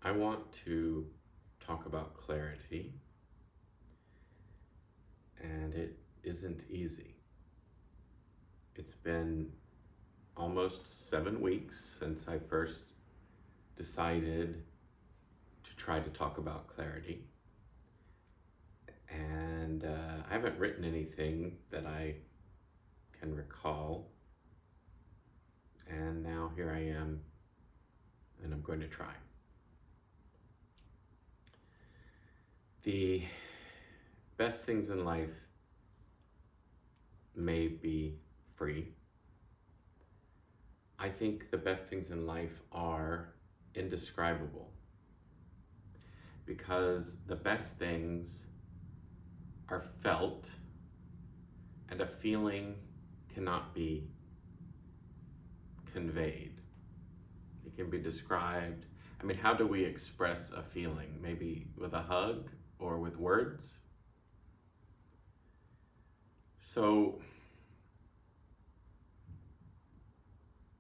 I want to talk about clarity, and it isn't easy. It's been almost 7 weeks since I first decided to try to talk about clarity. And I haven't written anything that I can recall. And now here I am, and I'm going to try. The best things in life may be free. I think the best things in life are indescribable because the best things are felt and a feeling cannot be conveyed. It can be described. I mean, how do we express a feeling? Maybe with a hug or with words? So,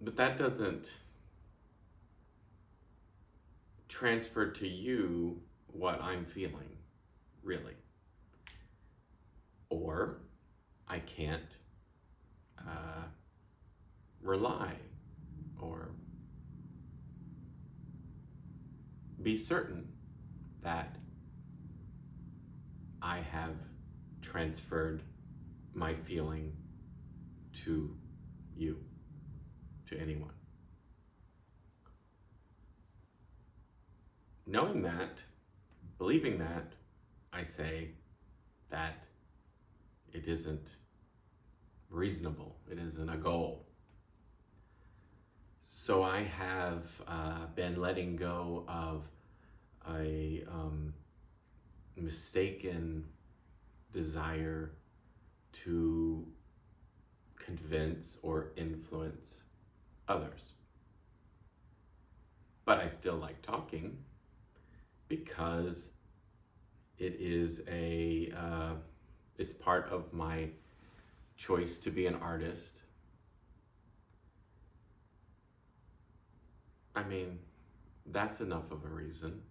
but that doesn't transfer to you what I'm feeling, really. Or I can't rely or be certain that I have transferred my feeling to you, to anyone. Knowing that, believing that, I say that it isn't reasonable, it isn't a goal. So I have been letting go of a mistaken desire to convince or influence others. But I still like talking because it is it's part of my choice to be an artist. I mean, that's enough of a reason.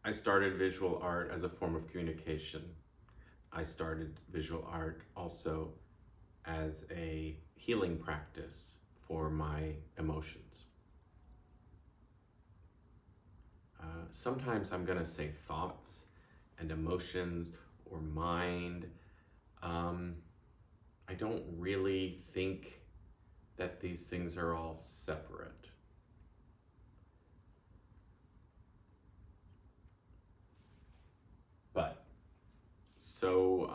I started visual art as a form of communication. I started visual art also as a healing practice for my emotions. Sometimes I'm going to say thoughts and emotions or mind. I don't really think that these things are all separate. But, so,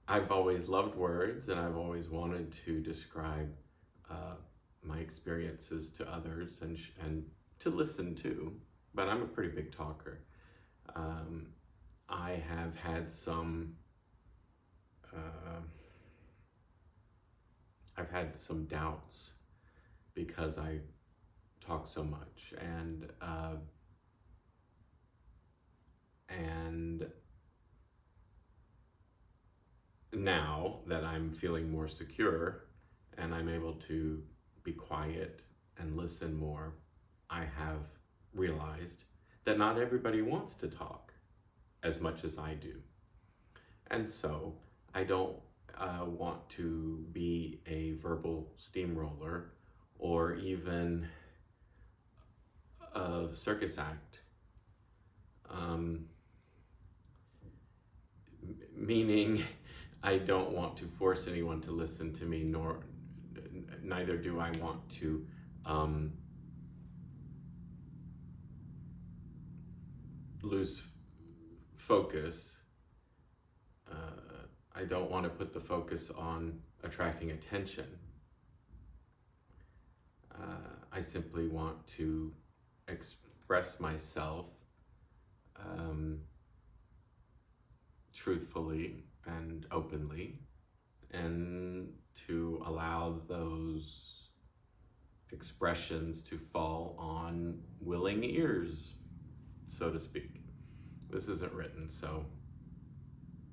I've always loved words and I've always wanted to describe my experiences to others and to listen to, but I'm a pretty big talker. I have had I've had some doubts because I talk so much, and now that I'm feeling more secure and I'm able to be quiet and listen more, I have realized that not everybody wants to talk as much as I do. And so I don't want to be a verbal steamroller or even a circus act. Meaning I don't want to force anyone to listen to me, neither do I want to lose focus. I don't want to put the focus on attracting attention. I simply want to express myself truthfully and openly, and to allow those expressions to fall on willing ears, so to speak. This isn't written, so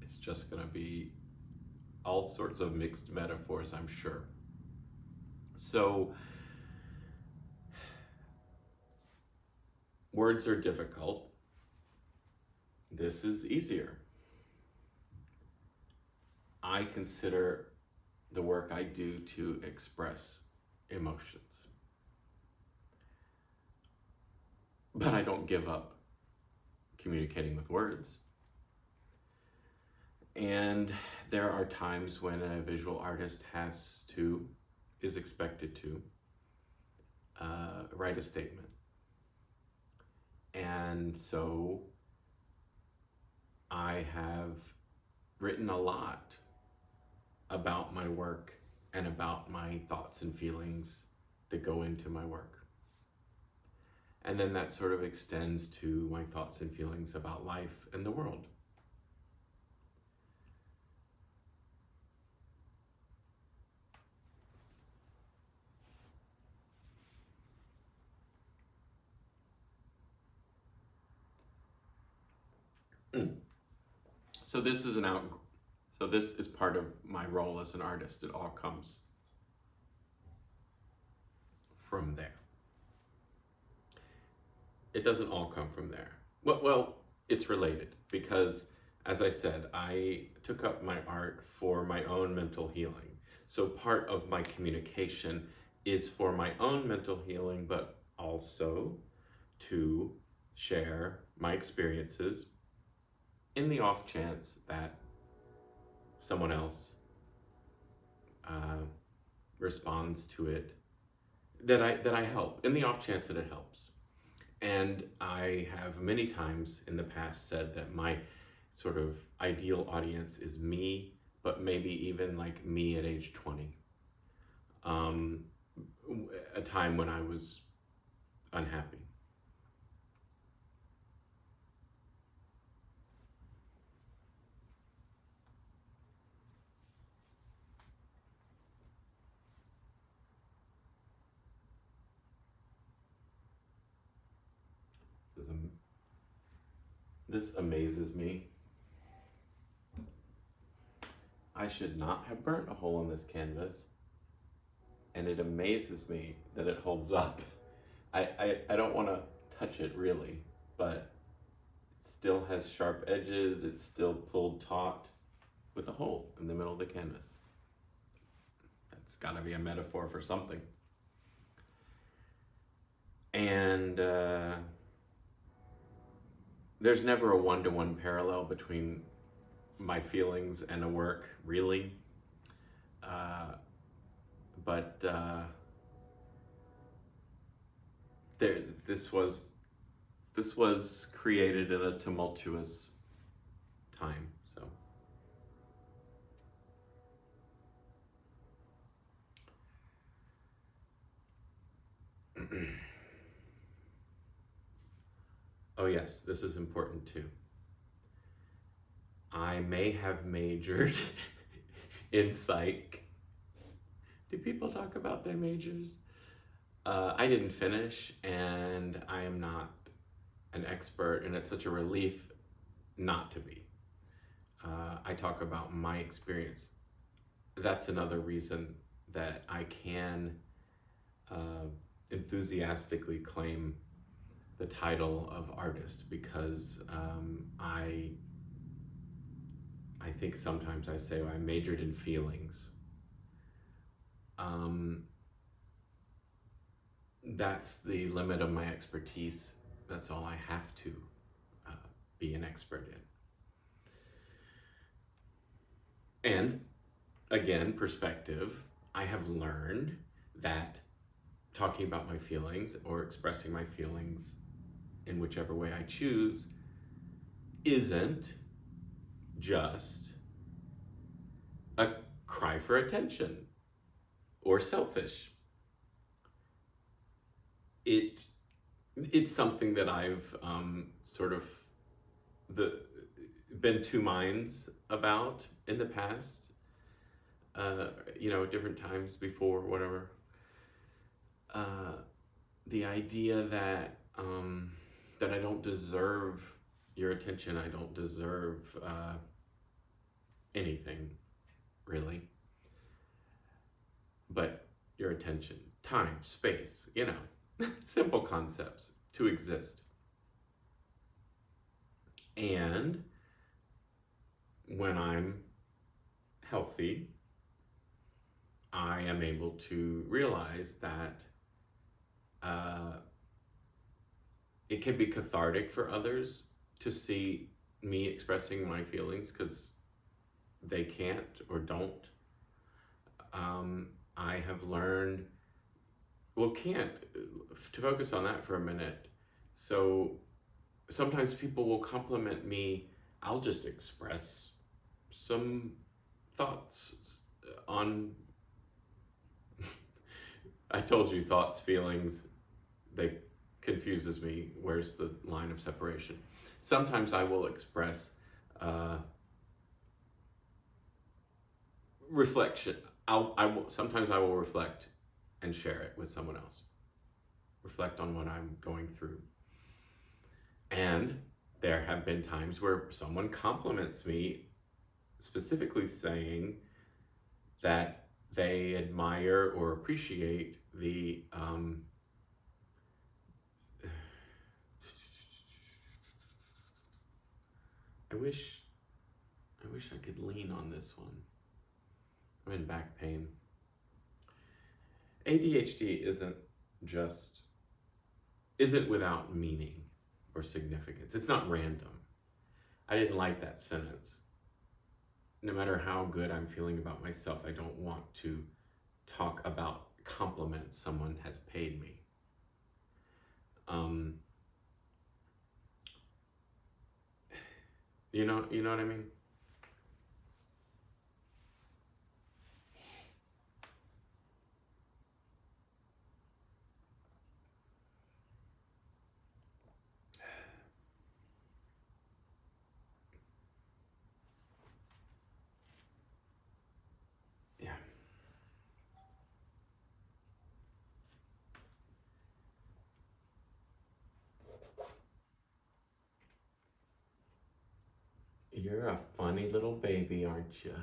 it's just going to be all sorts of mixed metaphors, I'm sure. So, words are difficult. This is easier. I consider the work I do to express emotions. But I don't give up communicating with words. And there are times when a visual artist is expected to write a statement. And so I have written a lot about my work and about my thoughts and feelings that go into my work. And then that sort of extends to my thoughts and feelings about life and the world. So this is part of my role as an artist. It all comes from there. It doesn't all come from there. Well, it's related because, as I said, I took up my art for my own mental healing. So part of my communication is for my own mental healing, but also to share my experiences in the off chance that someone else responds to it, that I help, in the off chance that it helps. And I have many times in the past said that my sort of ideal audience is me, but maybe even like me at age 20. A time when I was unhappy. This amazes me. I should not have burnt a hole in this canvas, and it amazes me that it holds up. I don't want to touch it really, but it still has sharp edges. It's still pulled taut with a hole in the middle of the canvas. That's got to be a metaphor for something. And there's never a one-to-one parallel between my feelings and a work, really. But this was created in a tumultuous time. So oh yes, this is important too. I may have majored in psych. Do people talk about their majors? I didn't finish, and I am not an expert, and it's such a relief not to be. I talk about my experience. That's another reason that I can enthusiastically claim the title of artist, because I think sometimes I say I majored in feelings. That's the limit of my expertise. That's all I have to be an expert in. And again, perspective, I have learned that talking about my feelings or expressing my feelings in whichever way I choose isn't just a cry for attention or selfish. It's something that I've been two minds about in the past, different times before, whatever. Uh, the idea that I don't deserve your attention, I don't deserve anything, really, but your attention, time, space, simple concepts to exist. And when I'm healthy, I am able to realize that it can be cathartic for others to see me expressing my feelings because they can't or don't. I have learned, to focus on that for a minute. So sometimes people will compliment me. I'll just express some thoughts on, I told you, thoughts, feelings, they confuses me. Where's the line of separation? Sometimes I will express reflection. Sometimes I will reflect and share it with someone else. Reflect on what I'm going through. And there have been times where someone compliments me, specifically saying that they admire or appreciate the I wish I could lean on this one. I'm in back pain. ADHD isn't without meaning or significance. It's not random. I didn't like that sentence. No matter how good I'm feeling about myself, I don't want to talk about compliments someone has paid me. You know what I mean? Yeah. You're a funny little baby, aren't you?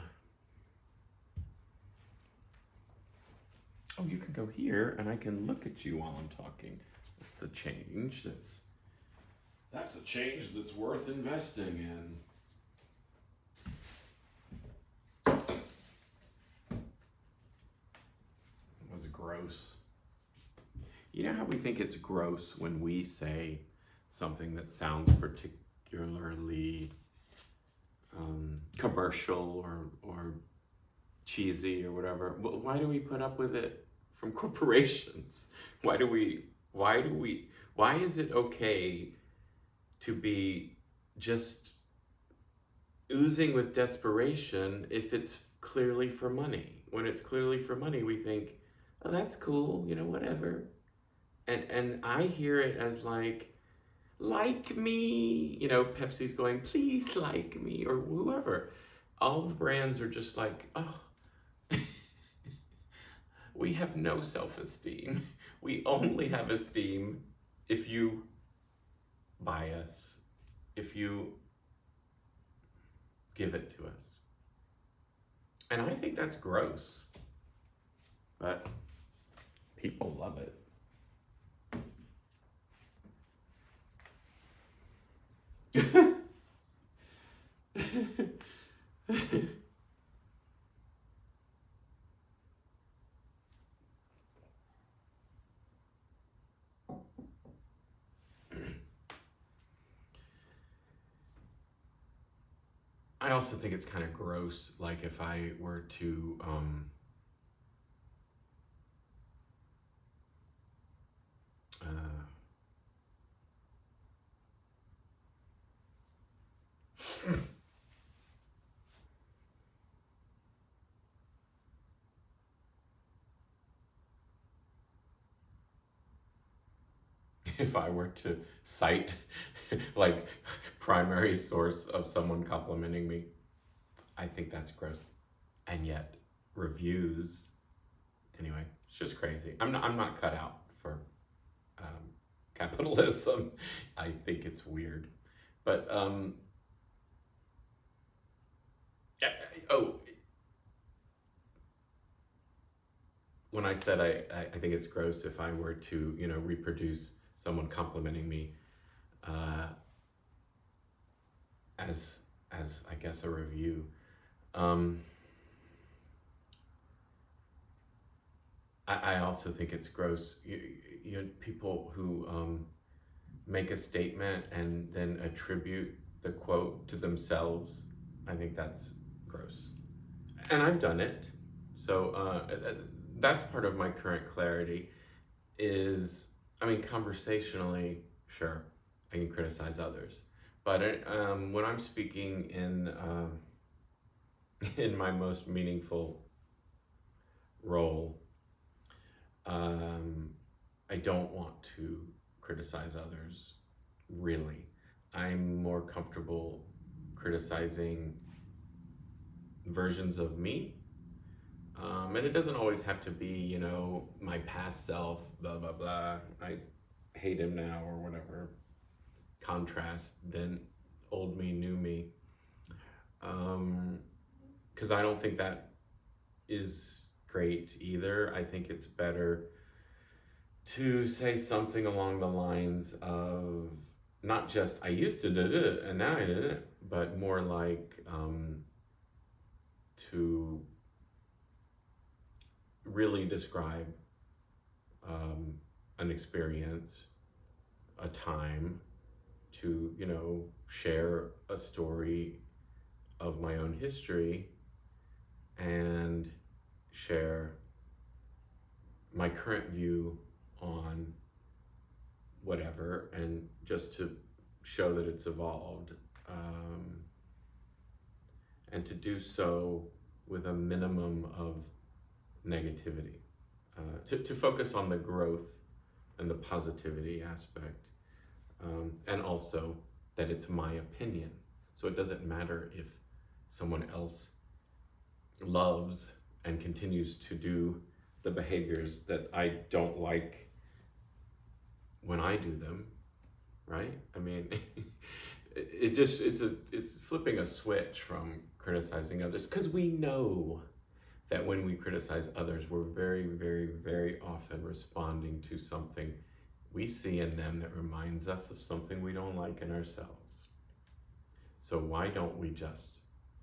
Oh, you can go here and I can look at you while I'm talking. That's a change. That's a change that's worth investing in. It was gross. You know how we think it's gross when we say something that sounds particularly commercial or cheesy or whatever? Why do we put up with it from corporations? Why is it okay to be just oozing with desperation if it's clearly for money? When it's clearly for money, we think, oh, that's cool, whatever. And I hear it as like me, Pepsi's going, please like me, or whoever. All the brands are just like, oh, we have no self-esteem. We only have esteem if you buy us, if you give it to us. And I think that's gross, but people love it. I also think it's kind of gross, like if I were to if I were to cite like primary source of someone complimenting me. I think that's gross. And yet reviews, anyway, it's just crazy. I'm not cut out for capitalism. I think it's weird. But oh, when I said I think it's gross if I were to, reproduce someone complimenting me as I guess a review. I also think it's gross. People who make a statement and then attribute the quote to themselves. I think that's gross, and I've done it. So that's part of my current clarity. Is, I mean, conversationally, sure, I can criticize others, but when I'm speaking in my most meaningful role, I don't want to criticize others, really. I'm more comfortable criticizing versions of me. And it doesn't always have to be, my past self, blah, blah, blah. I hate him now or whatever. Contrast, then old me, new me. Because I don't think that is great either. I think it's better to say something along the lines of not just I used to do it and now I did it, but more like to really describe an experience, a time, to share a story of my own history and share my current view on whatever, and just to show that it's evolved, and to do so with a minimum of negativity, to focus on the growth and the positivity aspect, and also that it's my opinion. So it doesn't matter if someone else loves and continues to do the behaviors that I don't like when I do them, right? I mean, it's flipping a switch from criticizing others, because we know that when we criticize others, we're very, very, very often responding to something we see in them that reminds us of something we don't like in ourselves. So why don't we just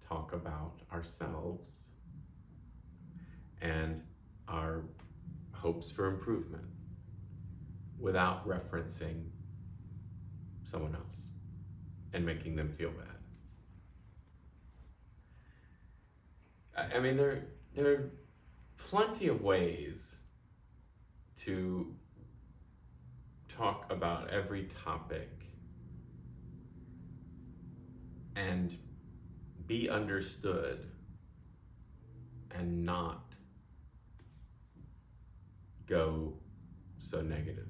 talk about ourselves and our hopes for improvement without referencing someone else and making them feel bad? I mean, there are plenty of ways to talk about every topic and be understood and not go so negative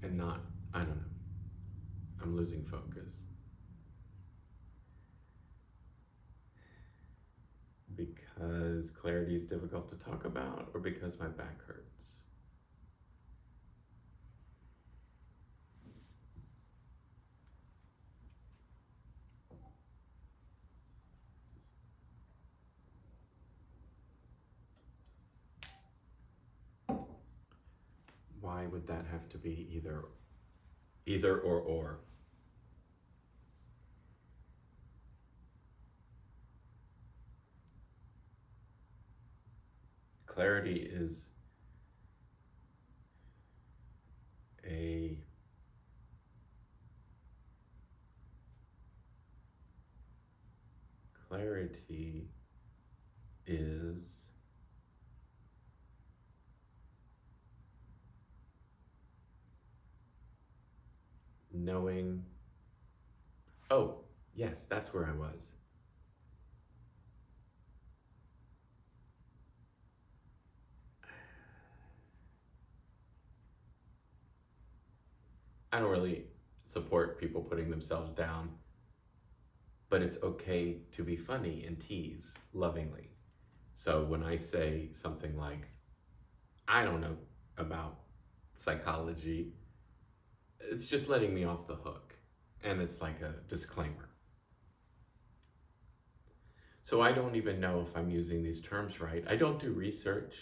and not, I don't know, I'm losing focus. Because clarity is difficult to talk about, or because my back hurts? Why would that have to be either or? Clarity is knowing, oh, yes, that's where I was. I don't really support people putting themselves down, but it's okay to be funny and tease lovingly. So when I say something like, I don't know about psychology, it's just letting me off the hook. And it's like a disclaimer. So I don't even know if I'm using these terms right. I don't do research.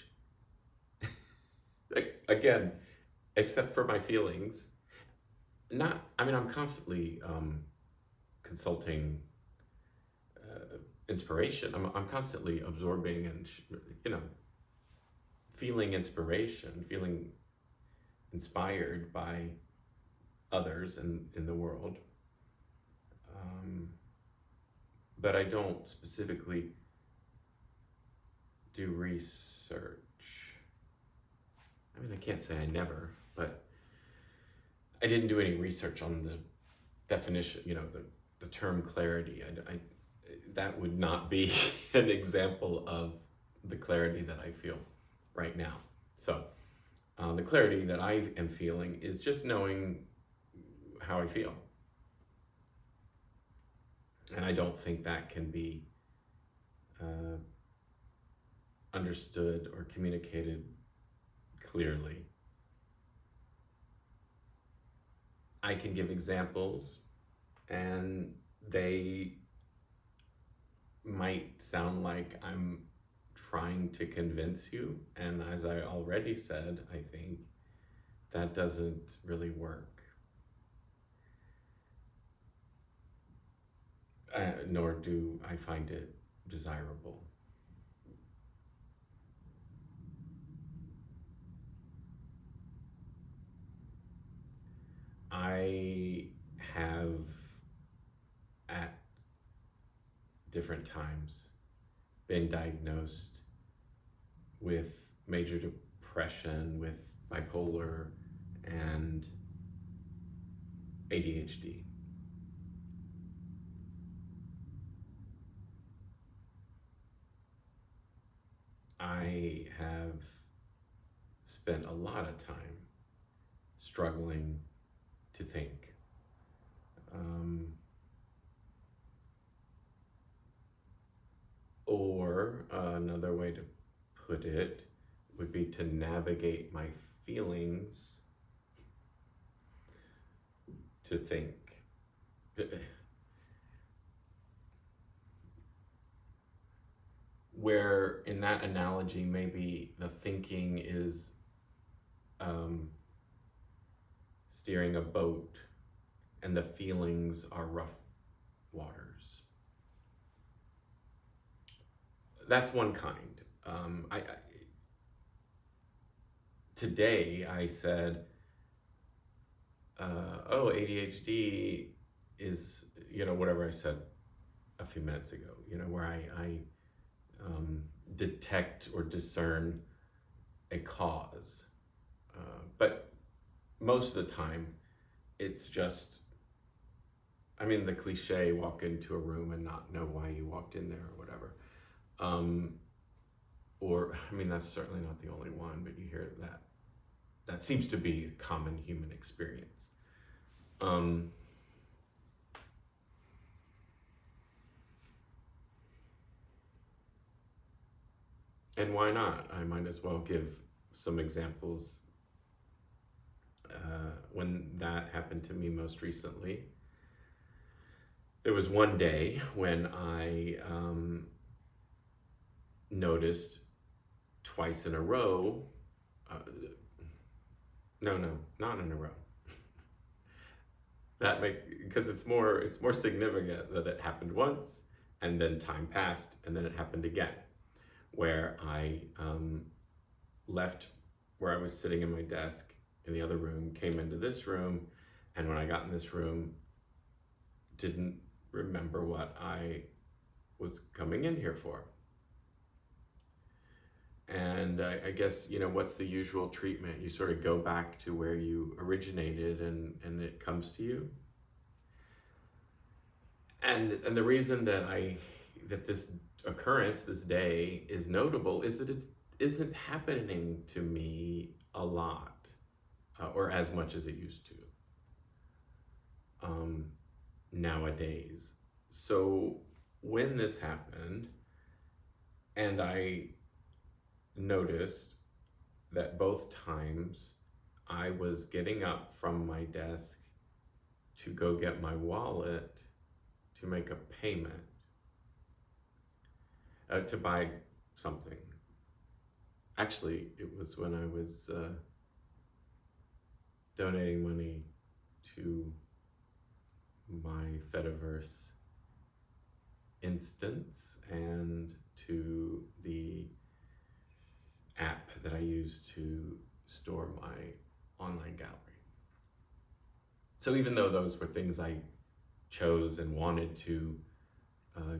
Again, except for my feelings. I'm constantly consulting inspiration. I'm constantly absorbing and, feeling inspiration, feeling inspired by others in the world. But I don't specifically do research. I can't say I never, but I didn't do any research on the definition, the term clarity. That would not be an example of the clarity that I feel right now. So the clarity that I am feeling is just knowing how I feel. And I don't think that can be understood or communicated clearly. I can give examples, and they might sound like I'm trying to convince you. And as I already said, I think that doesn't really work. Nor do I find it desirable. I have at different times been diagnosed with major depression, with bipolar, and ADHD. I have spent a lot of time struggling to think. Or another way to put it would be to navigate my feelings to think. Where in that analogy, maybe the thinking is steering a boat and the feelings are rough waters. That's one kind. Today I said, ADHD is, whatever I said a few minutes ago, where I detect or discern a cause. But most of the time, it's just, the cliche, walk into a room and not know why you walked in there or whatever. That's certainly not the only one, but you hear that. That seems to be a common human experience. And why not? I might as well give some examples. When that happened to me most recently, there was one day when I noticed twice in a row, not in a row. Because it's more significant that it happened once, and then time passed, and then it happened again, where I left where I was sitting in my desk in the other room, came into this room, and when I got in this room, didn't remember what I was coming in here for. And I guess, what's the usual treatment? You sort of go back to where you originated, and it comes to you. And the reason that this occurrence, this day, is notable is that it isn't happening to me a lot, or as much as it used to. nowadays. So when this happened, and I noticed that both times I was getting up from my desk to go get my wallet to make a payment, to buy something. Actually, it was when I was donating money to my Fediverse instance and to the app that I use to store my online gallery. So even though those were things I chose and wanted to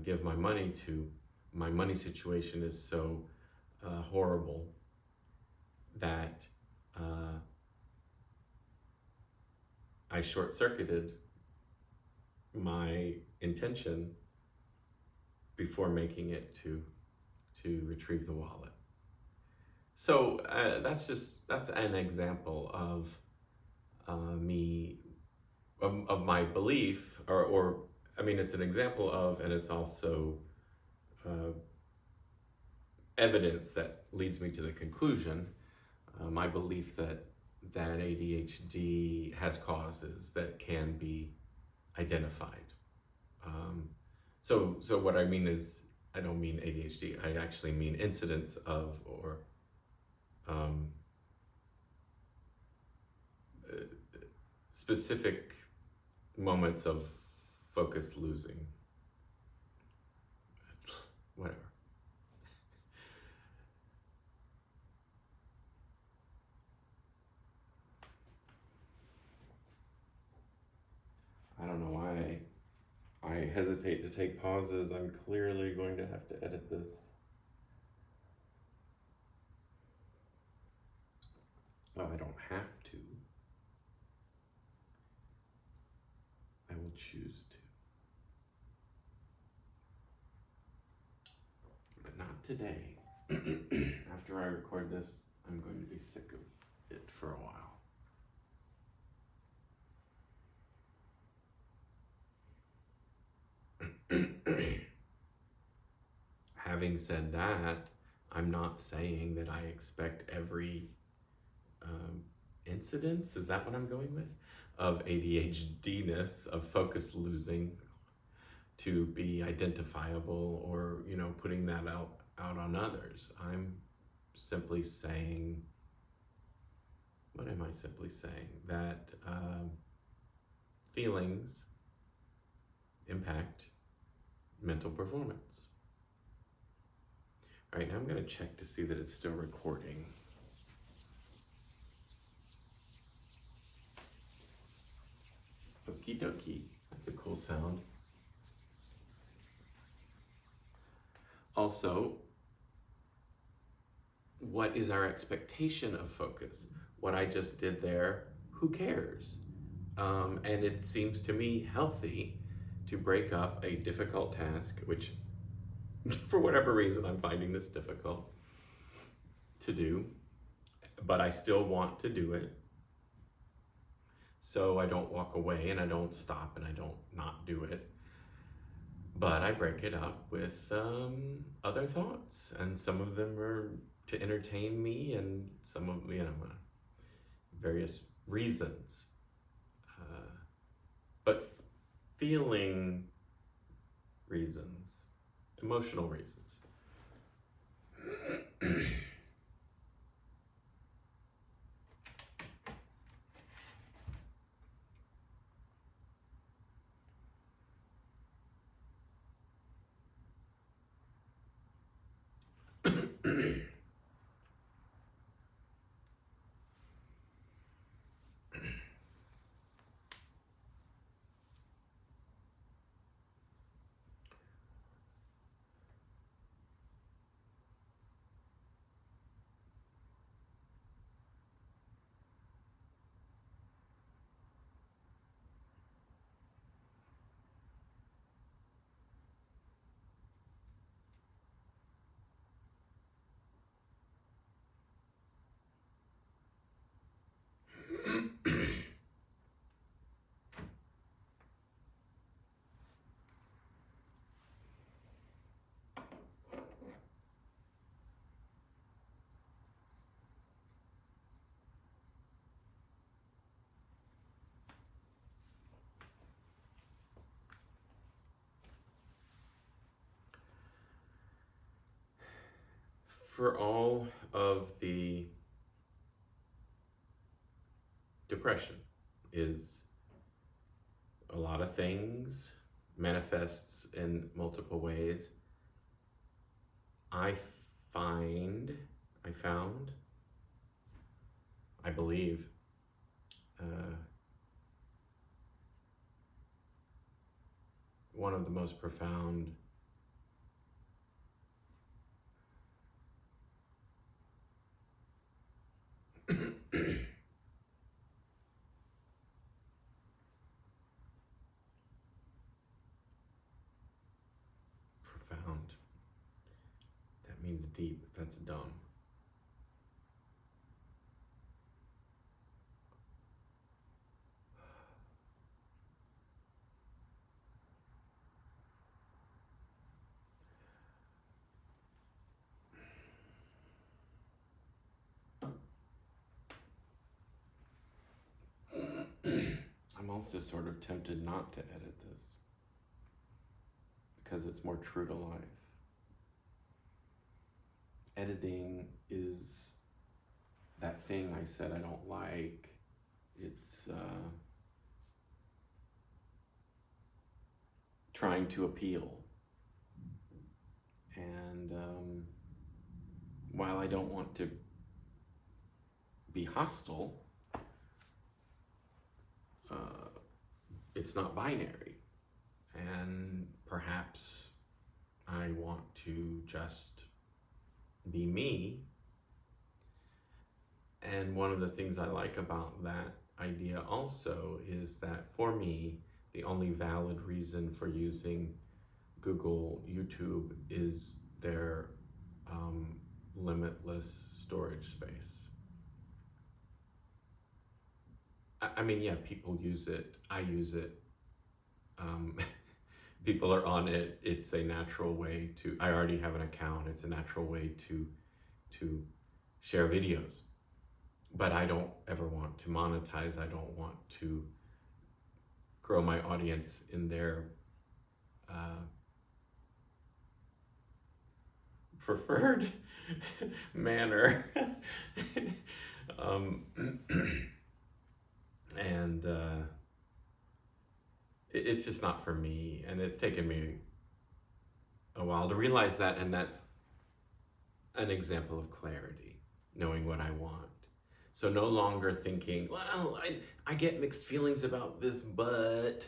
give my money to, my money situation is so horrible that I short-circuited my intention before making it to retrieve the wallet. So that's an example of me, of my belief, or I mean, it's an example of, and it's also evidence that leads me to the conclusion, my belief that ADHD has causes that can be identified. So what I mean is, I don't mean ADHD, I actually mean incidents of, or specific moments of focus losing. Whatever. I don't know why I hesitate to take pauses. I'm clearly going to have to edit this. Well, I don't have to. I will choose to. But not today. After I record this, I'm going to be sick of it for a while. Having said that, I'm not saying that I expect every incidence, is that what I'm going with, of ADHD-ness, of focus losing, to be identifiable, or putting that out on others. I'm simply saying, what am I simply saying? That feelings impact mental performance. All right, now I'm going to check to see that it's still recording. Okie dokie, that's a cool sound. Also, what is our expectation of focus? What I just did there, who cares? And it seems to me healthy to break up a difficult task, which for whatever reason I'm finding this difficult to do, but I still want to do it. So I don't walk away and I don't stop and I don't not do it. But I break it up with other thoughts, and some of them are to entertain me, and some of various reasons. But feeling reasons, emotional reasons. for all of the depression is a lot of things, manifests in multiple ways. I found, I believe, one of the most profound profound. That means deep. That's dumb. I'm also sort of tempted not to edit this because it's more true to life. Editing is that thing I said I don't like. It's trying to appeal. And while I don't want to be hostile, it's not binary. And perhaps I want to just be me. And one of the things I like about that idea also is that for me, the only valid reason for using Google YouTube is their limitless storage space. I mean, yeah, people use it. I use it. People are on it. It's a natural way to. I already have an account. It's a natural way to share videos. But I don't ever want to monetize. I don't want to grow my audience in their preferred manner. And it's just not for me, and it's taken me a while to realize that, and that's an example of clarity, knowing what I want. So no longer thinking, well, I get mixed feelings about this, but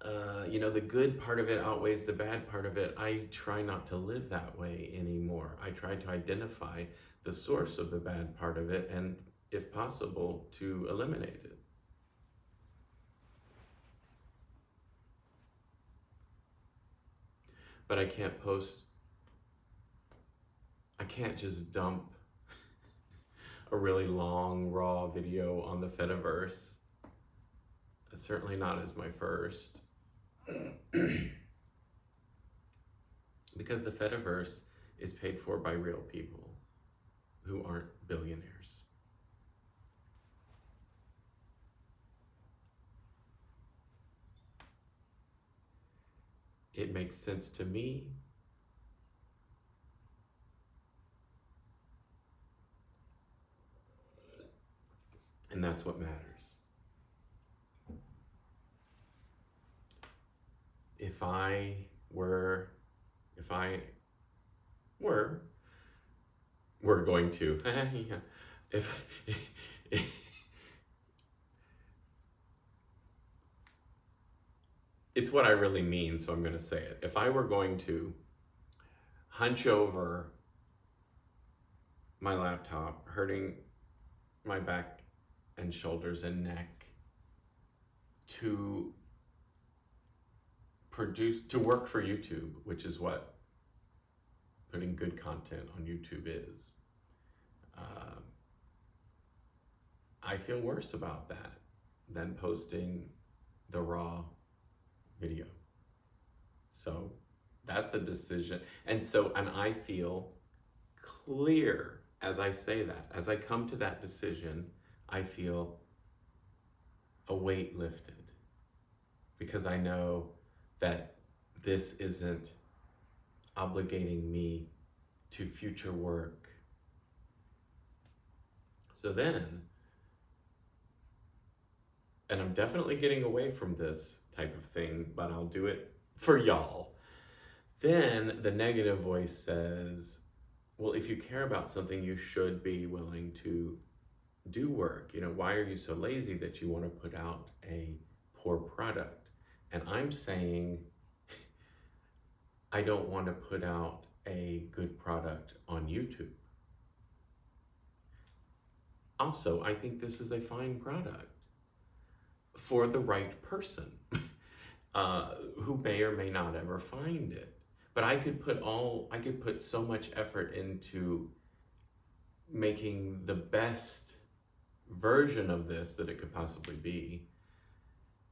the good part of it outweighs the bad part of it. I try not to live that way anymore. I try to identify the source of the bad part of it, and if possible, to eliminate it. But I can't just dump a really long, raw video on the Fediverse. Certainly not as my first. Because the Fediverse is paid for by real people who aren't billionaires. It makes sense to me. And that's what matters. If we're going to, if it's what I really mean, so I'm going to say it. If I were going to hunch over my laptop, hurting my back and shoulders and neck to work for YouTube, which is what putting good content on YouTube is, I feel worse about that than posting the raw video. So that's a decision. And I feel clear as I say that. As I come to that decision, I feel a weight lifted, because I know that this isn't obligating me to future work So then, and I'm definitely getting away from this type of thing, but I'll do it for y'all. Then the negative voice says, well, if you care about something, you should be willing to do work. Why are you so lazy that you want to put out a poor product? And I'm saying, I don't want to put out a good product on YouTube. Also, I think this is a fine product for the right person who may or may not ever find it. But I could put so much effort into making the best version of this that it could possibly be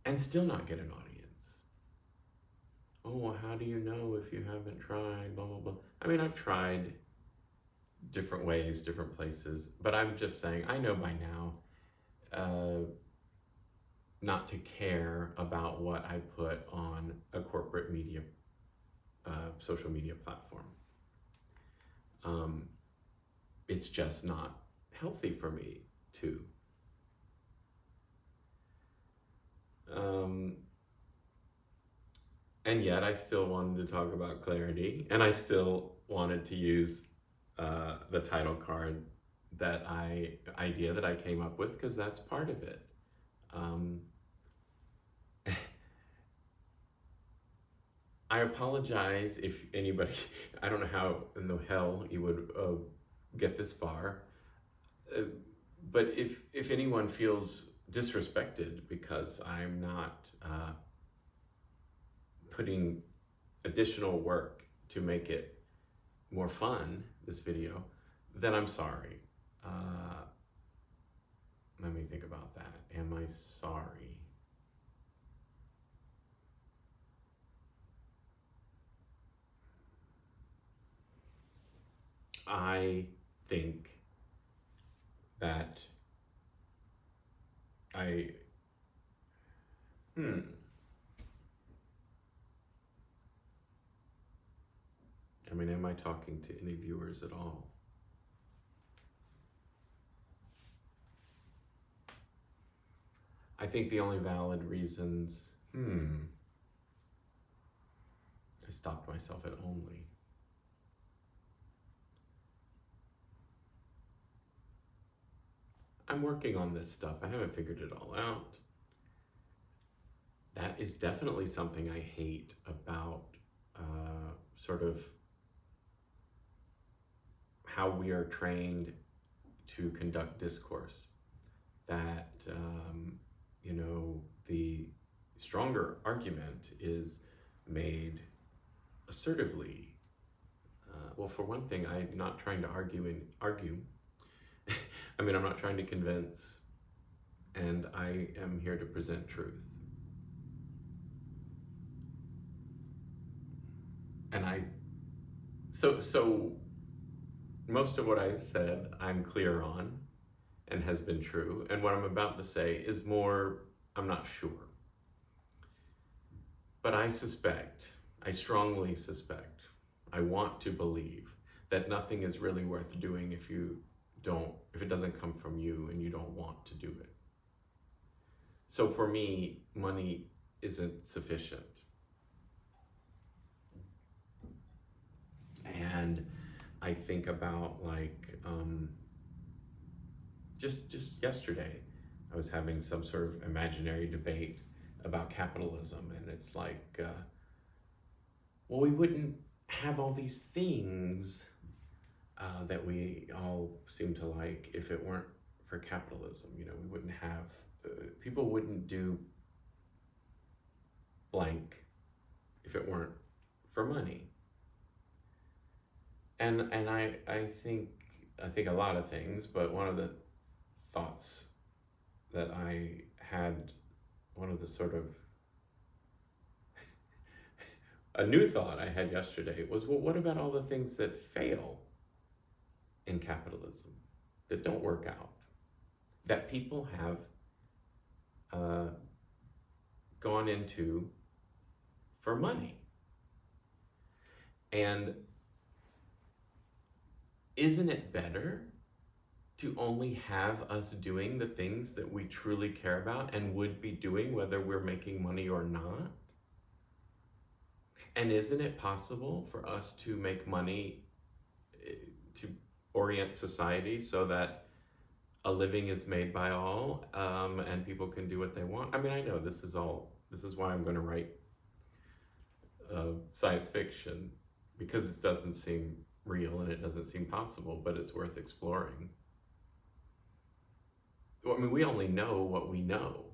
and still not get an audience. Oh, well, how do you know if you haven't tried, blah, blah, blah. I mean, I've tried different ways, different places, but I'm just saying, I know by now not to care about what I put on a corporate media, social media platform. It's just not healthy for me to. And yet I still wanted to talk about clarity, and I still wanted to use the title card idea that I came up with, because that's part of it. I apologize if anybody, I don't know how in the hell you would get this far, but if anyone feels disrespected because I'm not putting additional work to make it more fun, this video, then I'm sorry. Let me think about that. Am I sorry? I think that I mean, am I talking to any viewers at all? I think the only valid reasons, I stopped myself at only. I'm working on this stuff. I haven't figured it all out. That is definitely something I hate about sort of how we are trained to conduct discourse. That, the stronger argument is made assertively. Well, for one thing, I'm not trying to argue. I'm not trying to convince, and I am here to present truth. And so most of what I said, I'm clear on and has been true. And what I'm about to say is more, I'm not sure. But I strongly suspect, I want to believe that nothing is really worth doing if it doesn't come from you and you don't want to do it. So for me, money isn't sufficient. And I think about just yesterday, I was having some sort of imaginary debate about capitalism, and it's like, well, we wouldn't have all these things that we all seem to like if it weren't for capitalism. We wouldn't have, people wouldn't do blank if it weren't for money. And I think a lot of things, but one of the thoughts that I had, one of the sort of a new thought I had yesterday was, well, what about all the things that fail in capitalism, that don't work out, that people have gone into for money? And isn't it better to only have us doing the things that we truly care about and would be doing whether we're making money or not? And isn't it possible for us to make money to orient society so that a living is made by all, and people can do what they want? I mean, I know this is why I'm going to write science fiction, because it doesn't seem real and it doesn't seem possible, but it's worth exploring. I mean, we only know what we know,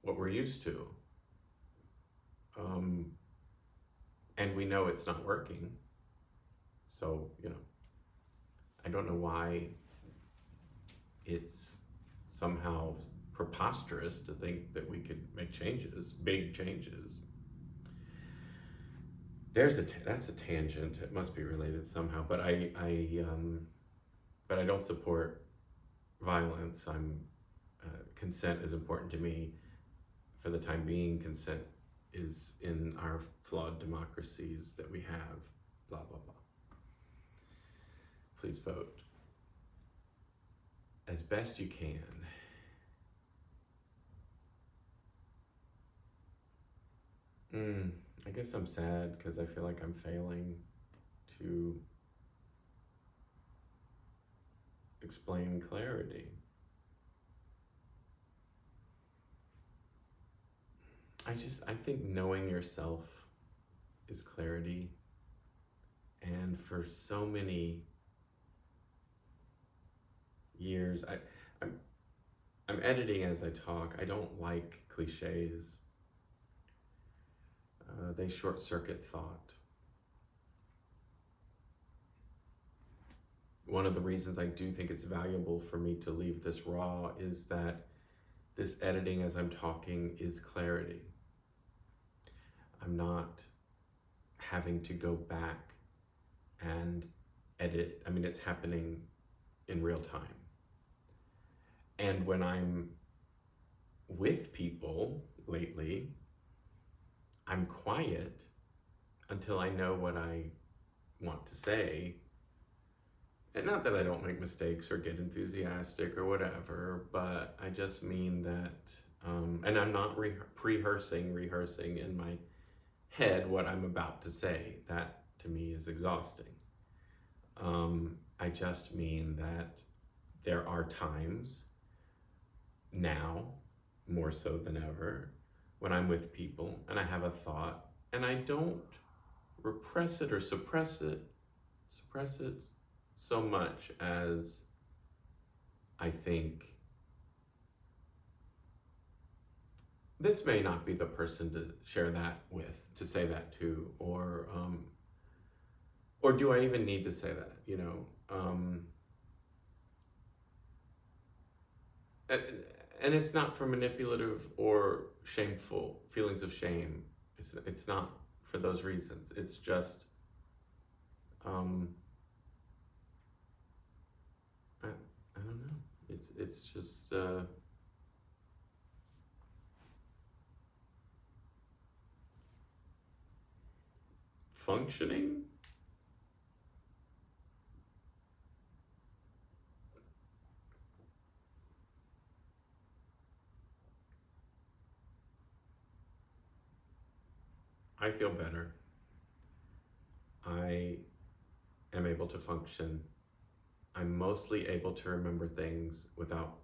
what we're used to. And we know it's not working. So, I don't know why it's somehow preposterous to think that we could make changes, big changes. That's a tangent. It must be related somehow, but I don't support violence. Consent is important to me. For the time being, consent is in our flawed democracies that we have, blah, blah, blah. Please vote as best you can. I guess I'm sad because I feel like I'm failing to explain clarity. I think knowing yourself is clarity. And for so many years, I'm editing as I talk. I don't like cliches. They short circuit thought. One of the reasons I do think it's valuable for me to leave this raw is that this editing as I'm talking is clarity. I'm not having to go back and edit. I mean, it's happening in real time. And when I'm with people lately, I'm quiet until I know what I want to say. And not that I don't make mistakes or get enthusiastic or whatever, but I just mean that, and I'm not rehearsing in my head what I'm about to say. That to me is exhausting. I just mean that there are times now, more so than ever, when I'm with people and I have a thought and I don't repress it or suppress it so much as I think this may not be the person to share that with, to say that to, or do I even need to say that, and it's not for manipulative or shameful feelings of shame. It's not for those reasons. It's just, I don't know. It's just, functioning. I feel better. I am able to function. I'm mostly able to remember things without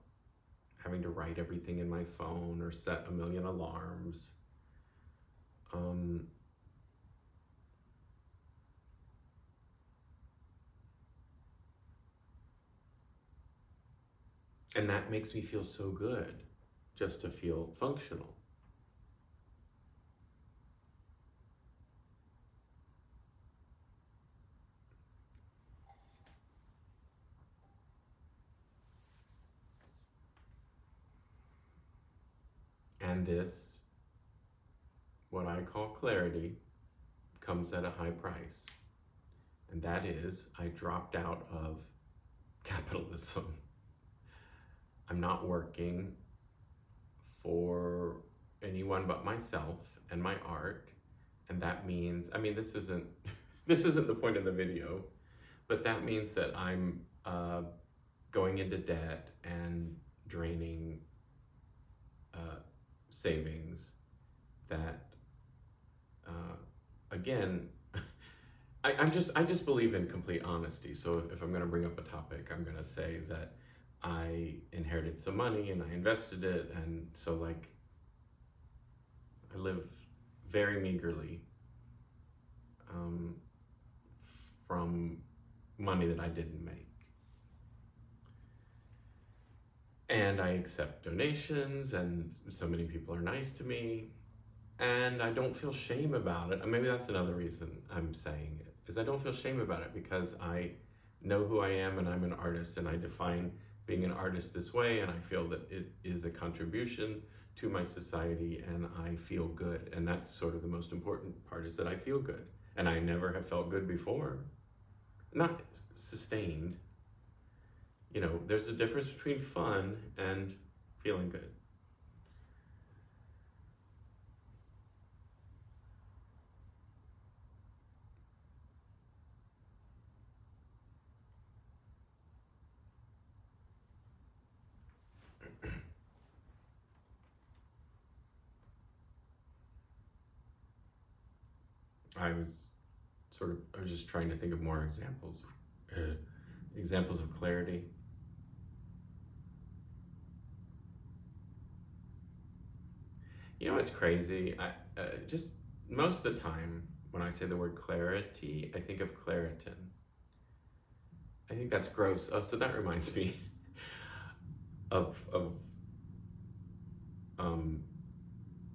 having to write everything in my phone or set a million alarms. And that makes me feel so good, just to feel functional. And this, what I call clarity, comes at a high price. And that is, I dropped out of capitalism. I'm not working for anyone but myself and my art. And that means, I mean, this isn't the point of the video, but that means that I'm going into debt and draining savings that, again, I just believe in complete honesty. So if I'm going to bring up a topic, I'm going to say that I inherited some money and I invested it, and so like I live very meagerly from money that I didn't make. And I accept donations, and so many people are nice to me, and I don't feel shame about it. Maybe that's another reason I'm saying it, is I don't feel shame about it because I know who I am and I'm an artist, and I define being an artist this way, and I feel that it is a contribution to my society, and I feel good. And that's sort of the most important part, is that I feel good. And I never have felt good before. Not sustained. You know, there's a difference between fun and feeling good. I was just trying to think of more examples of clarity. You know what's crazy? Just most of the time when I say the word clarity, I think of Claritin. I think that's gross. Oh, so that reminds me of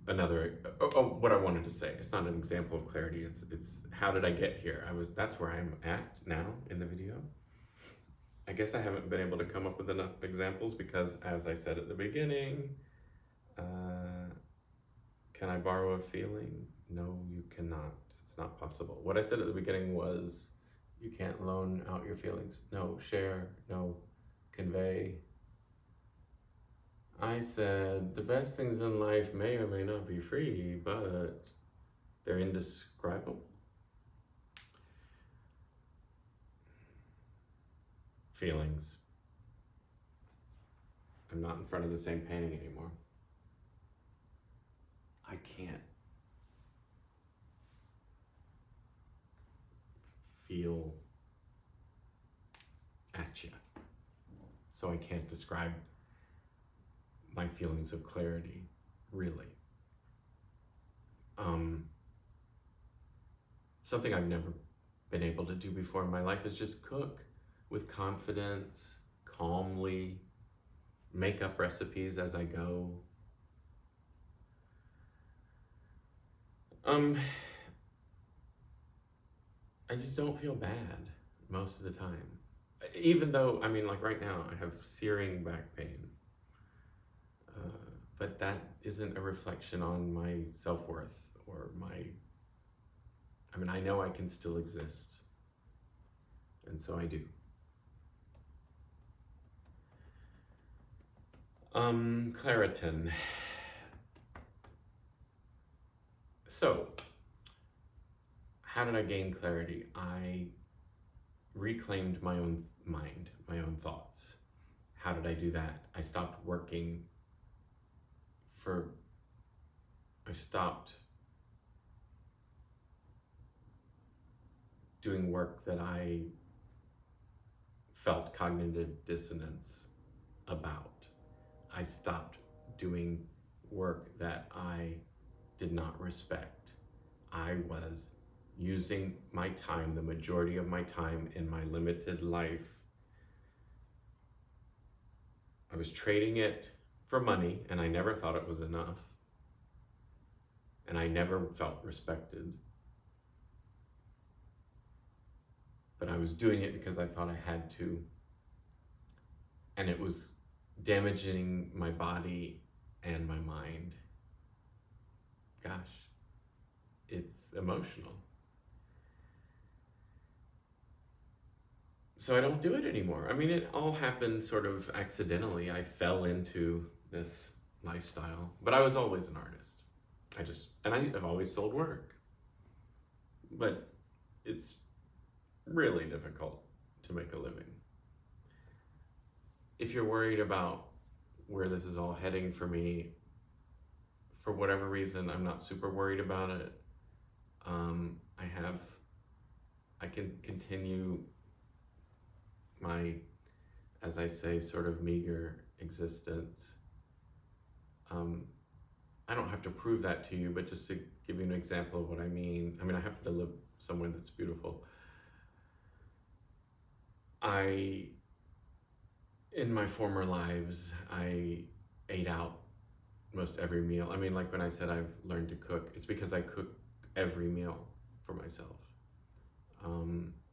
another. What I wanted to say. It's not an example of clarity. It's how did I get here? That's where I'm at now in the video. I guess I haven't been able to come up with enough examples because, as I said at the beginning, can I borrow a feeling? No, you cannot. It's not possible. What I said at the beginning was, you can't loan out your feelings. No, share. No, convey. I said, the best things in life may or may not be free, but they're indescribable. Feelings. I'm not in front of the same painting anymore. I can't feel at you. So I can't describe my feelings of clarity, really. Something I've never been able to do before in my life is just cook with confidence, calmly, make up recipes as I go. I just don't feel bad most of the time. Even though, like right now, I have searing back pain. But that isn't a reflection on my self-worth or I know I can still exist. And so I do. Claritin. So, how did I gain clarity? I reclaimed my own mind, my own thoughts. How did I do that? I stopped doing work that I felt cognitive dissonance about. I stopped doing work that I did not respect. I was using my time, the majority of my time in my limited life. I was trading it for money, and I never thought it was enough. And I never felt respected. But I was doing it because I thought I had to. And it was damaging my body and my mind. Gosh, it's emotional. So I don't do it anymore. It all happened sort of accidentally. I fell into this lifestyle, but I was always an artist. I've always sold work. But it's really difficult to make a living. if you're worried about where this is all heading for me, for whatever reason, I'm not super worried about it. I can continue my, as I say, sort of meager existence. I don't have to prove that to you, but just to give you an example of what I mean. I mean, I happen to live somewhere that's beautiful. In my former lives, I ate out most every meal. I mean, like when I said I've learned to cook, it's because I cook every meal for myself.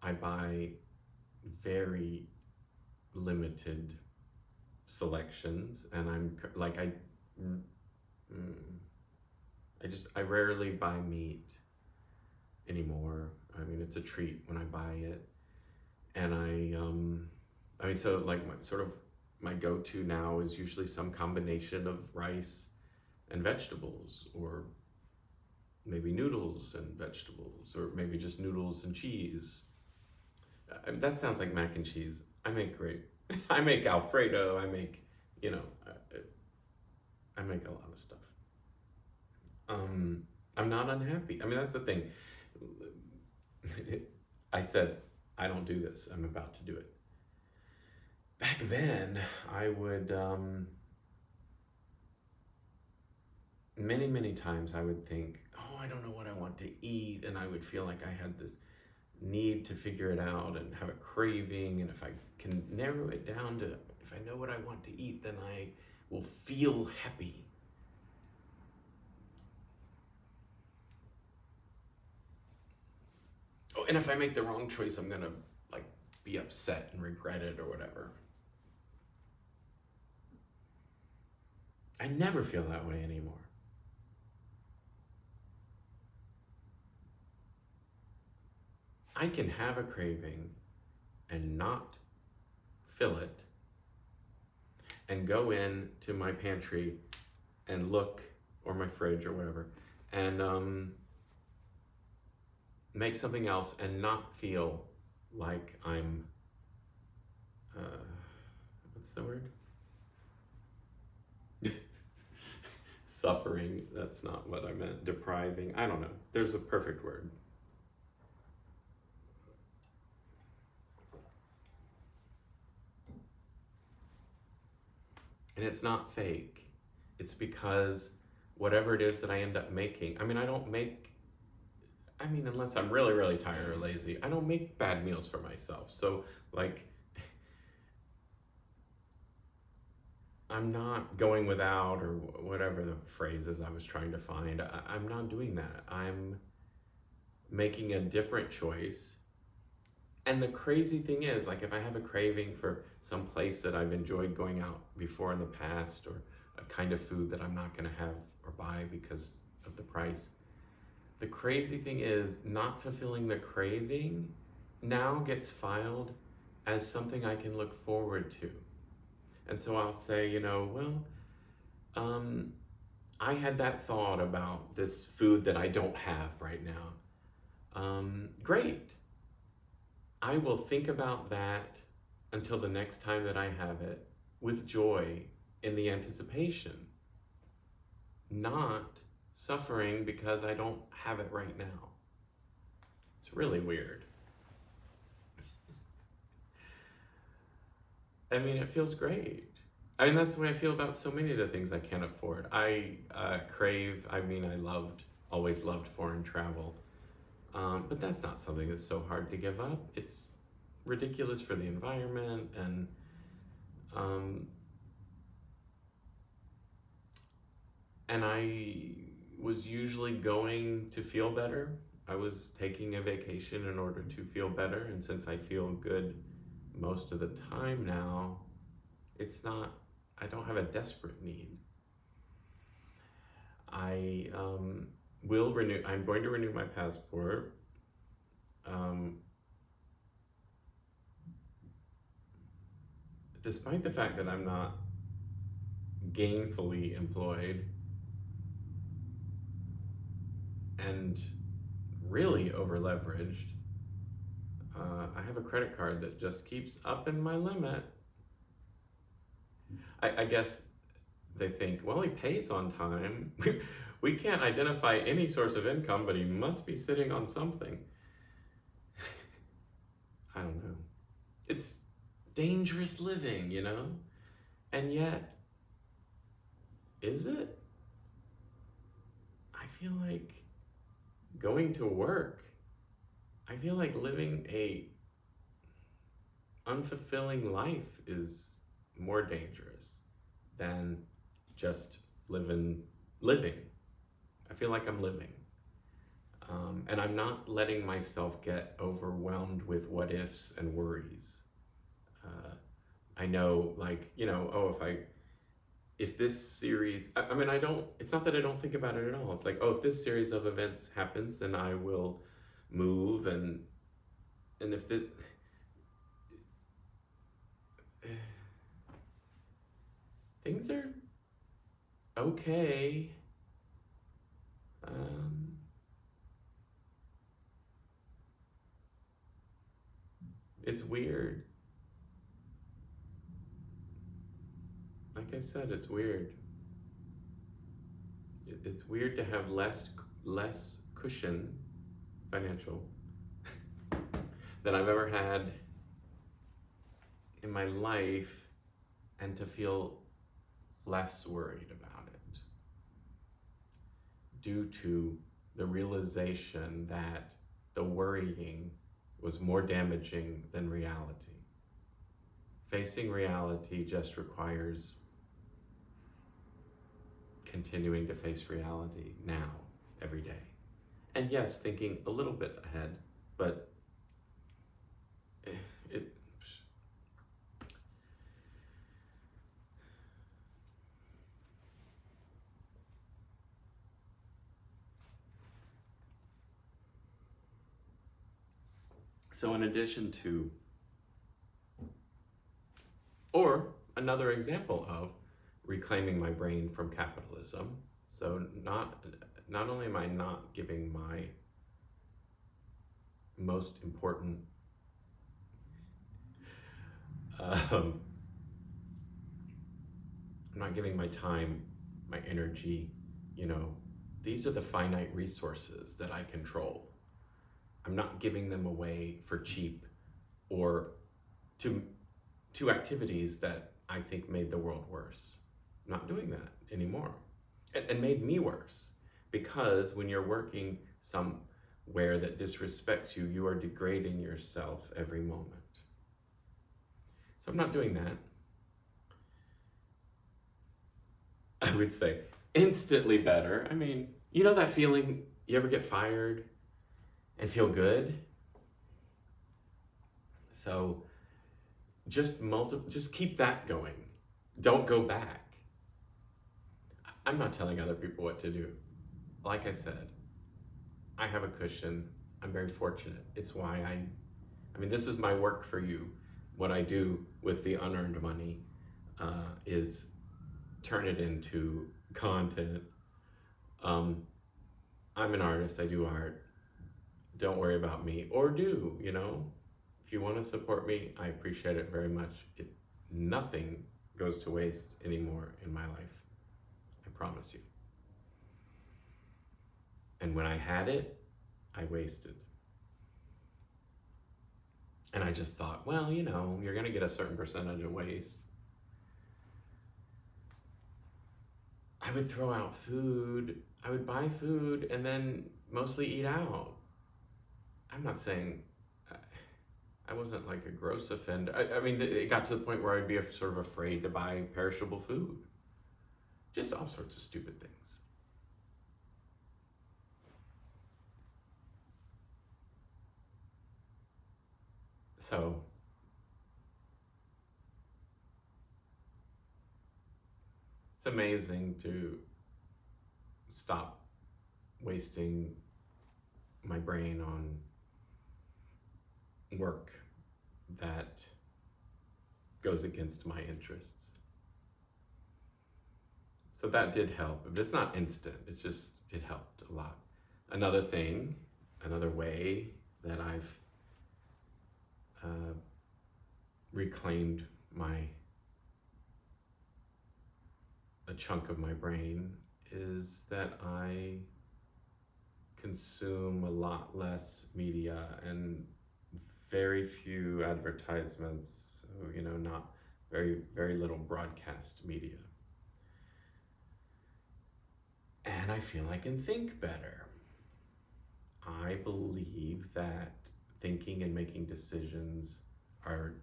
I buy very limited selections, and mm, I rarely buy meat anymore. I mean, it's a treat when I buy it, and I mean, so like my go-to now is usually some combination of rice and vegetables, or maybe noodles and vegetables, or maybe just noodles and cheese. That sounds like mac and cheese. I make great. I make Alfredo. I make, you know, I make a lot of stuff. I'm not unhappy. I mean, that's the thing. I said, I don't do this. I'm about to do it. Back then, I would, many times I would think, oh, I don't know what I want to eat. And I would feel like I had this need to figure it out and have a craving. And if I can narrow it down to, if I know what I want to eat, then I will feel happy. Oh, and if I make the wrong choice, I'm gonna like be upset and regret it or whatever. I never feel that way anymore. I can have a craving and not fill it, and go in to my pantry and look, or my fridge or whatever, and make something else and not feel like I'm, what's the word? Suffering. That's not what I meant. Depriving. I don't know. There's a perfect word. And it's not fake. It's because whatever it is that I end up making, I mean, unless I'm really tired or lazy, I don't make bad meals for myself. So, like, I'm not going without, or whatever the phrase is I was trying to find. I'm not doing that. I'm making a different choice. And the crazy thing is, like, if I have a craving for some place that I've enjoyed going out before in the past, or a kind of food that I'm not going to have or buy because of the price, the crazy thing is, not fulfilling the craving now gets filed as something I can look forward to. And so I'll say, I had that thought about this food that I don't have right now. Great. I will think about that until the next time that I have it, with joy in the anticipation, not suffering because I don't have it right now. It's really weird. I mean, it feels great. I mean, that's the way I feel about so many of the things I can't afford. I always loved foreign travel. But that's not something that's so hard to give up. It's ridiculous for the environment, and I was usually going to feel better. I was taking a vacation in order to feel better, and since I feel good most of the time now, I don't have a desperate need. I'm going to renew my passport. Despite the fact that I'm not gainfully employed and really over leveraged, I have a credit card that just keeps upping my limit. I guess they think, well, he pays on time. We can't identify any source of income, but he must be sitting on something. I don't know. It's dangerous living, you know? And yet, is it? I feel like going to work, I feel like living a unfulfilling life is more dangerous than just living. I feel like I'm living. And I'm not letting myself get overwhelmed with what ifs and worries. I know, like, you know, oh, if this series, I mean, it's not that I don't think about it at all. It's like, oh, if this series of events happens, then I will move. And if the, things are okay. It's weird. Like I said, it's weird. It's weird to have less cushion, financial, than I've ever had in my life, and to feel less worried about it due to the realization that the worrying was more damaging than reality. Facing reality just requires continuing to face reality now, every day. And yes, thinking a little bit ahead, but it. So in addition to, or another example of reclaiming my brain from capitalism. So not only am I not giving my most important I'm not giving my time, my energy, you know, these are the finite resources that I control. I'm not giving them away for cheap or to activities that I think made the world worse. I'm not doing that anymore. And made me worse. Because when you're working somewhere that disrespects you, you are degrading yourself every moment. So I'm not doing that. I would say instantly better. I mean, you know that feeling, you ever get fired and feel good? So just keep that going. Don't go back. I'm not telling other people what to do. Like I said, I have a cushion. I'm very fortunate. It's why I mean, this is my work for you. What I do with the unearned money is turn it into content. I'm an artist. I do art. Don't worry about me, or do, you know? If you want to support me, I appreciate it very much. Nothing goes to waste anymore in my life. I promise you. And when I had it, I wasted. And I just thought, well, you know, you're going to get a certain percentage of waste. I would throw out food. I would buy food and then mostly eat out. I'm not saying I wasn't like a gross offender. I mean, it got to the point where I'd be sort of afraid to buy perishable food. Just all sorts of stupid things. So, it's amazing to stop wasting my brain on work that goes against my interests. So that did help. But it's not instant. It's just, it helped a lot. Another way that I've reclaimed my a chunk of my brain is that I consume a lot less media and very few advertisements, so, not very little broadcast media. And I feel I can think better. I believe that thinking and making decisions are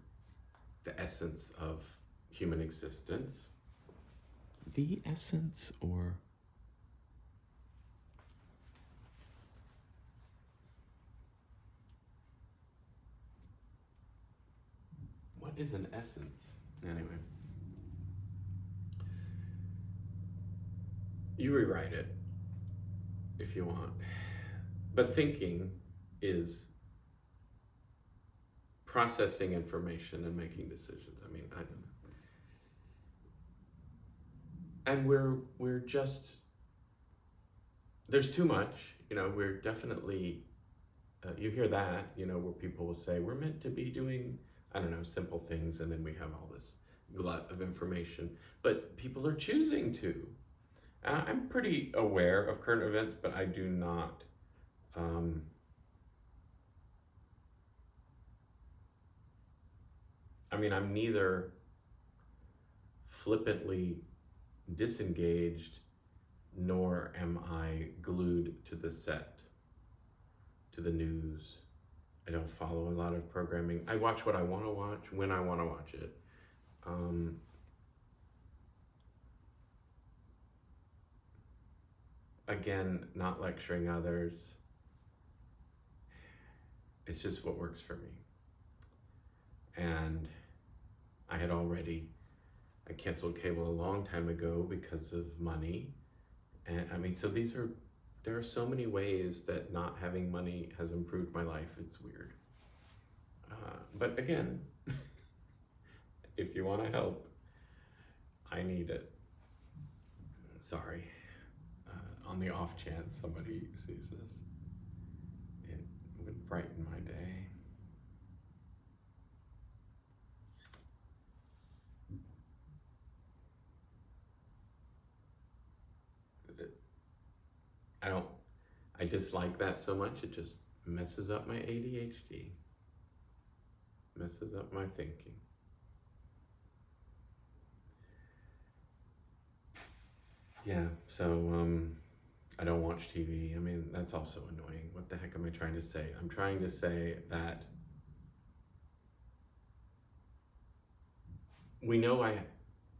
the essence of human existence. The essence, or what is an essence? Anyway, you rewrite it if you want. But thinking is processing information and making decisions. I mean, I don't know. And we're just, there's too much, we're definitely, you hear that, where people will say, we're meant to be doing, I don't know, simple things, and then we have all this glut of information, but people are choosing to. I'm pretty aware of current events, but I do not, I'm neither flippantly disengaged, nor am I glued to the set, to the news. I don't follow a lot of programming. I watch what I want to watch when I want to watch it. Again, not lecturing others. It's just what works for me. And I canceled cable a long time ago because of money. And so there are so many ways that not having money has improved my life. It's weird. But again, if you want to help, I need it. Sorry. On the off chance somebody sees this, it would brighten my day. I dislike that so much, it just messes up my ADHD, messes up my thinking. Yeah, so I don't watch TV. That's also annoying. What the heck am I trying to say? I'm trying to say that we know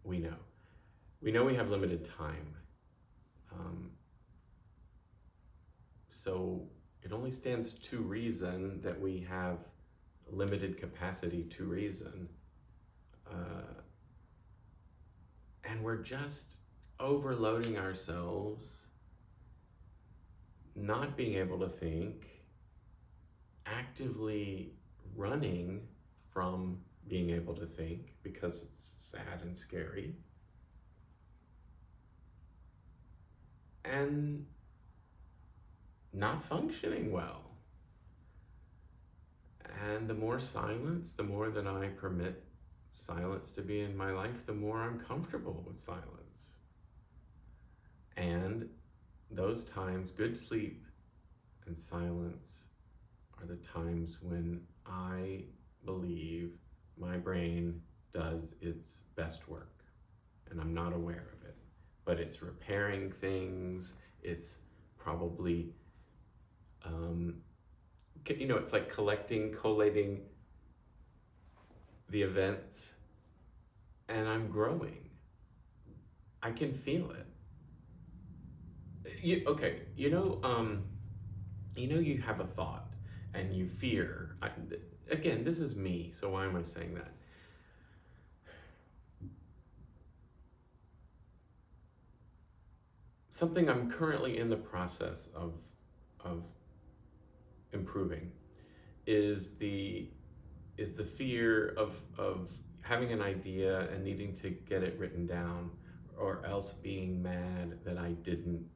we have limited time. So it only stands to reason that we have limited capacity to reason. And we're just overloading ourselves, not being able to think, actively running from being able to think because it's sad and scary. And not functioning well. And the more silence, the more that I permit silence to be in my life, the more I'm comfortable with silence. And those times, good sleep and silence, are the times when I believe my brain does its best work. And I'm not aware of it. But it's repairing things, it's probably, it's like collating the events, and I'm growing. I can feel it. You have a thought and you fear. Again, this is me, so why am I saying that? Something I'm currently in the process of improving is the fear of having an idea and needing to get it written down, or else being mad that I didn't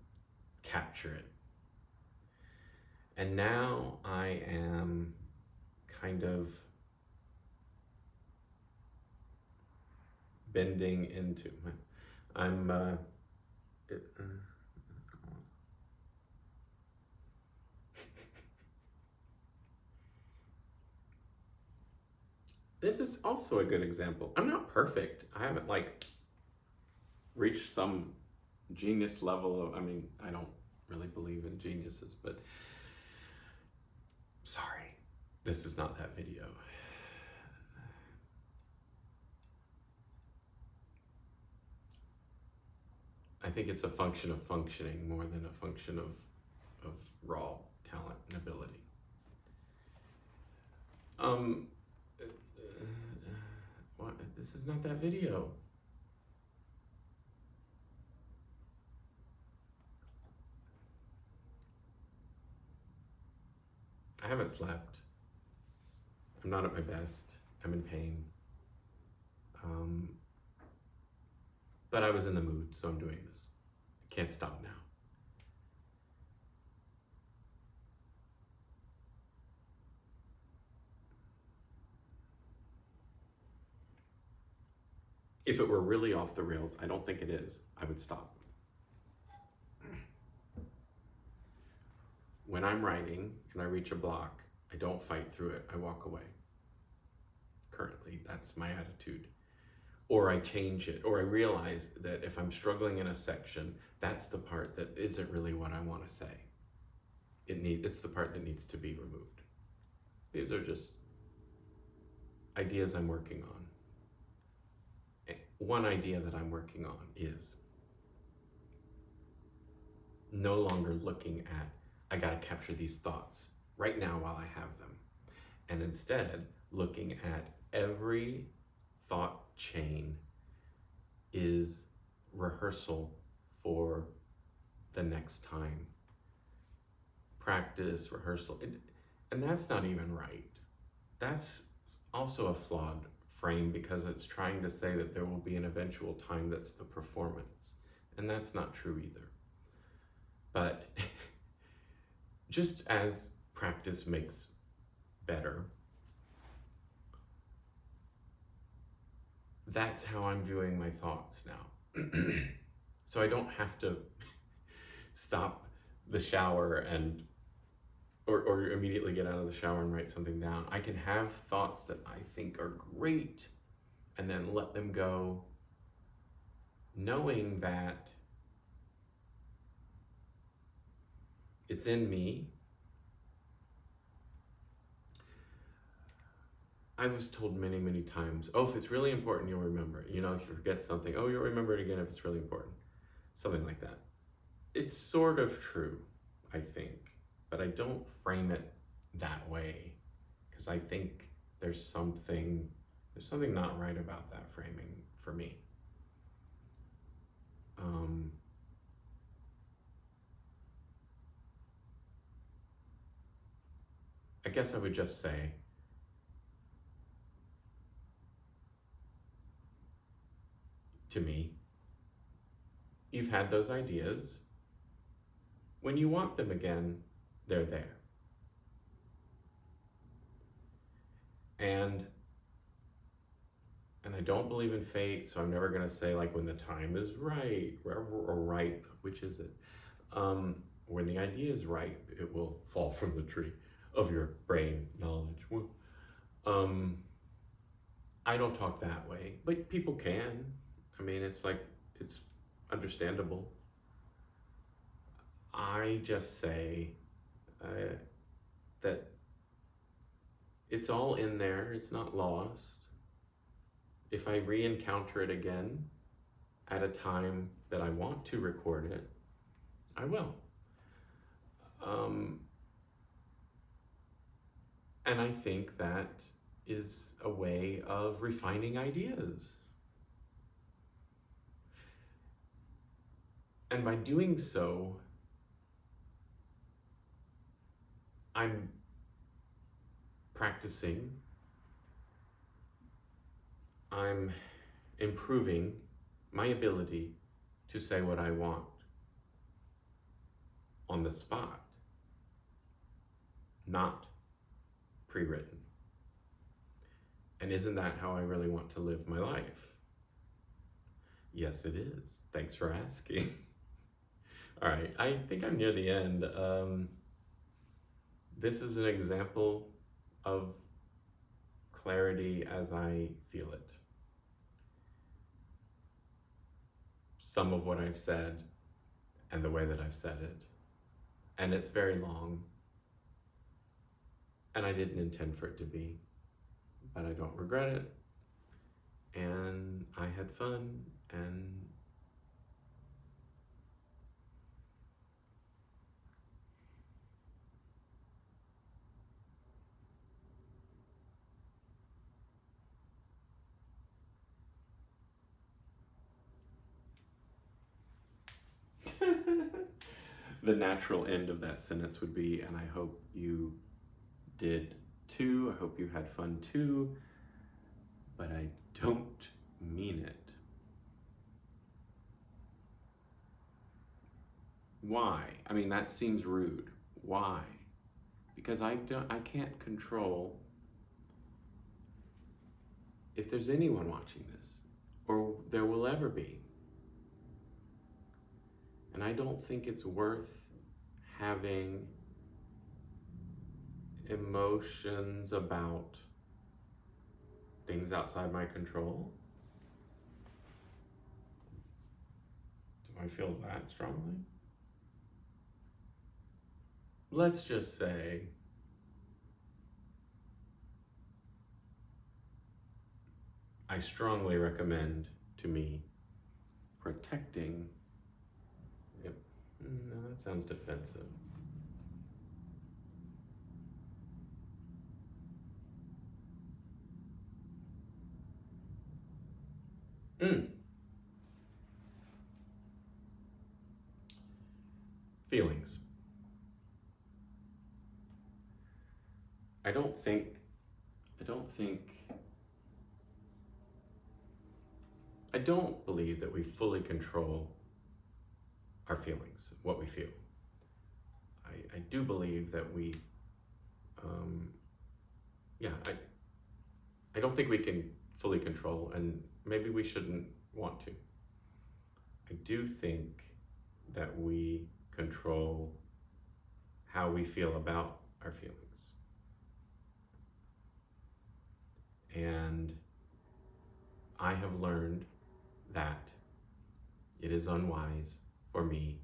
capture it. And now I am kind of I'm, it, this is also a good example. I'm not perfect. I haven't like reached some genius level of, I mean, I don't really believe in geniuses, but sorry, this is not that video. I think it's a function of functioning more than a function of raw talent and ability. What? This is not that video. I haven't slept. I'm not at my best. I'm in pain. But I was in the mood, so I'm doing this. I can't stop now. If it were really off the rails, I don't think it is, I would stop. When I'm writing and I reach a block, I don't fight through it, I walk away. Currently, that's my attitude. Or I change it, or I realize that if I'm struggling in a section, that's the part that isn't really what I want to say. It's the part that needs to be removed. These are just ideas I'm working on. One idea that I'm working on is no longer looking at, I gotta capture these thoughts right now while I have them, and instead looking at every thought chain is rehearsal for the next time. Practice, rehearsal, and that's not even right. That's also a flawed frame because it's trying to say that there will be an eventual time that's the performance, and that's not true either. But just as practice makes better, that's how I'm viewing my thoughts now. So I don't have to stop the shower and or immediately get out of the shower and write something down. I can have thoughts that I think are great and then let them go, knowing that it's in me. I was told many, many times, oh, if it's really important, you'll remember it. You know, if you forget something, oh, you'll remember it again if it's really important. Something like that. It's sort of true, I think, but I don't frame it that way because I think there's something not right about that framing for me. I guess I would just say, to me, you've had those ideas. When you want them again, they're there. And I don't believe in fate, so I'm never going to say like when the time is right or ripe, which is it? When the idea is ripe, it will fall from the tree of your brain knowledge. I don't talk that way, but people can. I mean, it's understandable. I just say that it's all in there, it's not lost. If I re-encounter it again at a time that I want to record it, I will. And I think that is a way of refining ideas. And by doing so, I'm practicing, I'm improving my ability to say what I want on the spot, not pre-written. And isn't that how I really want to live my life? Yes, it is. Thanks for asking. All right, I think I'm near the end. This is an example of clarity as I feel it. Some of what I've said and the way that I've said it. And it's very long. And I didn't intend for it to be, but I don't regret it. And I had fun, and the natural end of that sentence would be, and I hope you did too. I hope you had fun too, but I don't mean it. Why? I mean, that seems rude. Why? Because I can't control if there's anyone watching this, or there will ever be. And I don't think it's worth having emotions about things outside my control. Do I feel that strongly? Let's just say I strongly recommend to me protecting. Yep. No, that sounds defensive. Feelings. I don't believe that we fully control our feelings, what we feel. I do believe that we, I don't think we can fully control, and maybe we shouldn't want to. I do think that we control how we feel about our feelings. And I have learned that it is unwise for me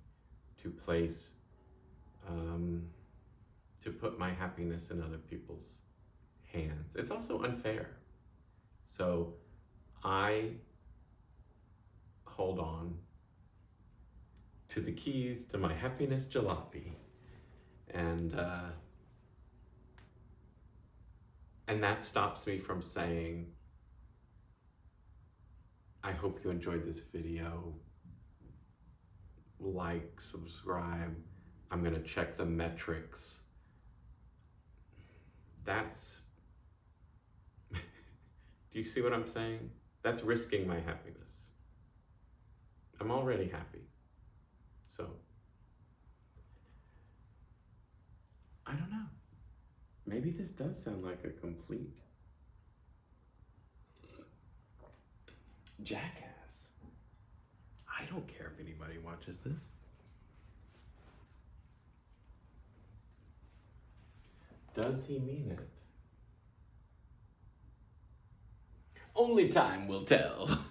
to place, to put my happiness in other people's hands. It's also unfair. So I hold on to the keys to my happiness jalopy, and that stops me from saying, I hope you enjoyed this video. Like, subscribe. I'm gonna check the metrics. That's, do you see what I'm saying? That's risking my happiness. I'm already happy. So, I don't know. Maybe this does sound like a complete jackass. I don't care if anybody watches this. Does he mean it? Only time will tell.